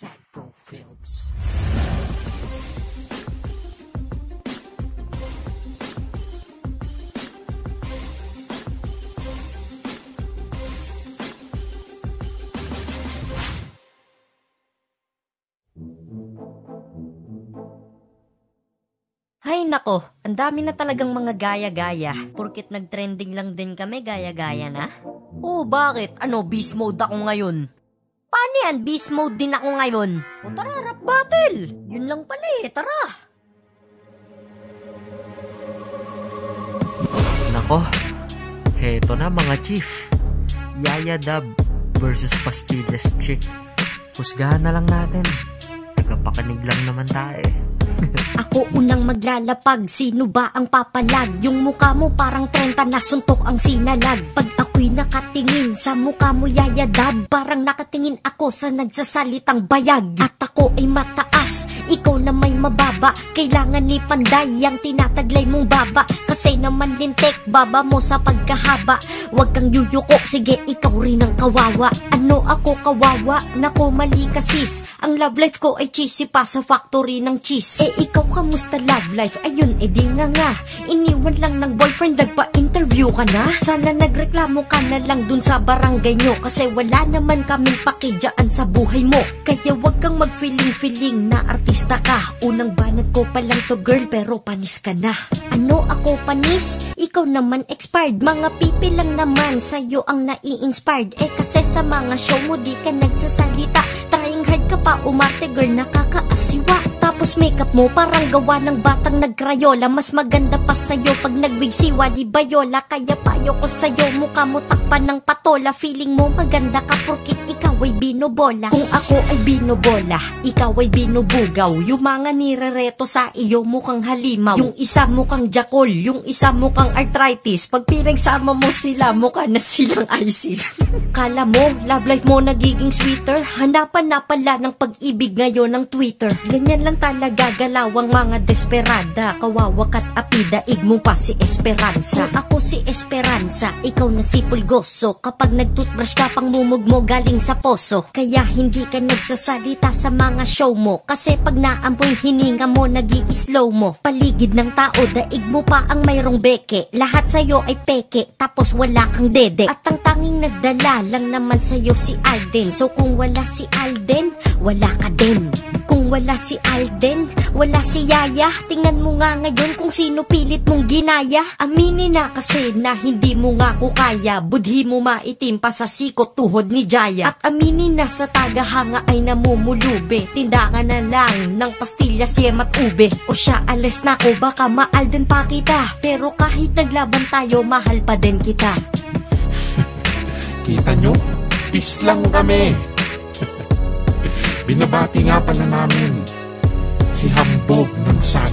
Sagpro Films. Hay nako, ang dami na talagang mga gaya-gaya. Porkit nag-trending lang din kami, gaya-gaya na. Oh, bakit? Ano, beast mode ako ngayon? Paano yan? Beast mode din ako ngayon. O tara, rap battle. Yun lang pala eh, tara. Nako, heto na mga chief. Yaya Dab versus Pastillas Chick. Husgahan na lang natin. Tagapakinig lang naman tayo eh. Ako unang maglalapag, sino ba ang papalag? Yung mukha mo parang 30 na suntok ang sinalag. Pag ako'y nakatingin sa mukha mo, Yaya Dab, parang nakatingin ako sa nagsasalitang bayag. At ako ay mataas, ikaw na may mababa. Kailangan ni Panday ang tinataglay mong baba. Kasi naman lintik, baba mo sa pagkahaba. Huwag kang yuyuko, sige ikaw rin ang kawawa. Ano ako kawawa? Nako mali ka sis. Ang love life ko ay cheesy pa sa factory ng cheese. Eh ikaw kamusta love life? Ayun, edi nga. Iniwan lang ng boyfriend, nagpa-interview ka na? Sana nagreklamo ka na lang dun sa barangay nyo. Kasi wala naman kaming pakidyaan sa buhay mo. Kaya wag kang mag-feeling na artista ka. Unang banat ko pa lang to girl, pero panis ka na. Ano ako panis? Ikaw naman expired. Mga pipi lang naman sa'yo ang nai-inspired. Eh kasi sa mga show mo di ka nagsasalita. Trying hard ka pa umarte girl, nakakaasiwa. Tapos makeup mo parang gawa ng batang nagkrayola. Mas maganda pa sa'yo pag nagwigsiwa di bayola. Kaya payo ko sa'yo, mukha mo takpan ng patola. Feeling mo maganda ka porkit ikaw ay binobola. Kung ako ay binobola, ikaw ay binubugaw. Yung mga nirereto sa iyo mukhang halimaw. Yung isa mukhang jakol, yung isa mukhang arthritis. Pag pinagsama mo sila, mukha na silang ISIS. Kala mo, love life mo nagiging sweeter. Hanapan na pala ng pag-ibig ngayon ng Twitter. Ganyan lang talaga galawang mga desperada. Kawawa ka't apidaig mo pa si Esperanza. Kung ako si Esperanza, ikaw na si Pulgoso. Kapag nagtoothbrush ka pang mumug mo galing sa poso. Kaya hindi ka nagsasalita sa mga show mo. Kasi pag naampoy hininga mo nag-i-slow mo. Paligid ng tao, daig mo pa ang mayroong beke. Lahat sa'yo ay peke, tapos wala kang dede. At ang tanging nagdala lang naman sa'yo si Alden. So kung wala si Alden, wala ka din. Kung wala si Alden, wala si Yaya. Tingnan mo nga ngayon kung sino pilit mong ginaya. Aminin na kasi na hindi mo nga ko kaya. Budhi mo maitim pa sa sikot tuhod ni Jaya. At aminin na sa tagahanga ay namumulube. Tindakan na lang ng pastillas, yem at ube. O siya alis na ko, baka ma-Alden pa kita. Pero kahit naglaban tayo, mahal pa din kita. Kita nyo? Peace lang kami. Binabati nga pala namin si Hambog ng Sa